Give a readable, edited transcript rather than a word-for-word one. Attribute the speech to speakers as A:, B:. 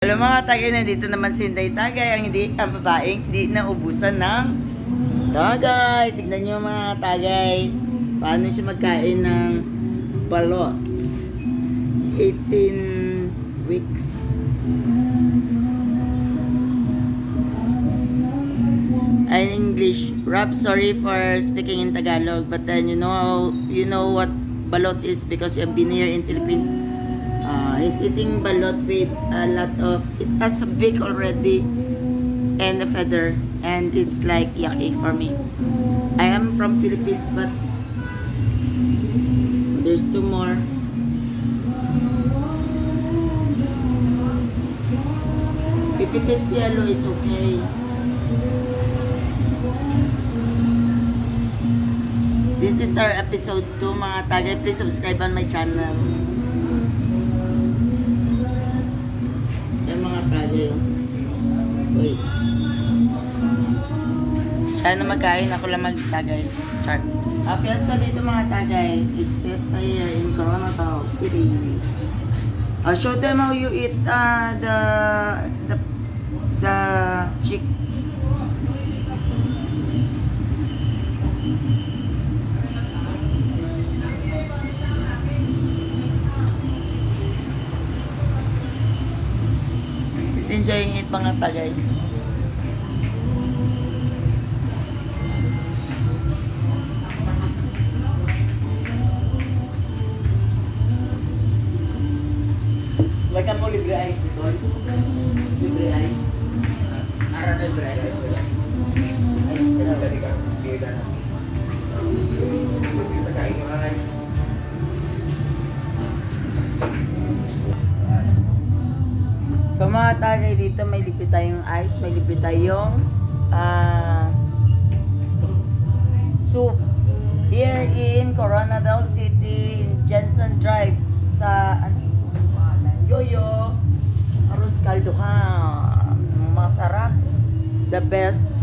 A: Hello mga tagay, nandito naman si Inday Tagay, ang babaeng hindi naubusan ng tagay. Tignan nyo mga tagay, paano siya magkain ng balots. 18 weeks. In English, Rob, sorry for speaking in Tagalog, but then you know what balot is because you have been here in Philippines. He's eating balot with a lot of, it has a beak already and a feather, and it's like yucky for me. I am from Philippines, but there's two more. If it is yellow, it's okay. This is our episode 2 mga tagay. Please subscribe on my channel. Uy. Siya na magkain, ako lang magtagay. Char. Fiesta dito mga tagay. It's fiesta here in Coronadal City. Show them how you eat the chick. Is enjoying it mga tagay. Welcome po libre ice dito. Libre ice. Ara libre ice. Ice na. So mga tagay dito, may libre tayong ice, may libre tayong soup. Here in Coronadal City, in Jensen Drive, sa Yoyo, Arroz Caldo ha. Masarap. The best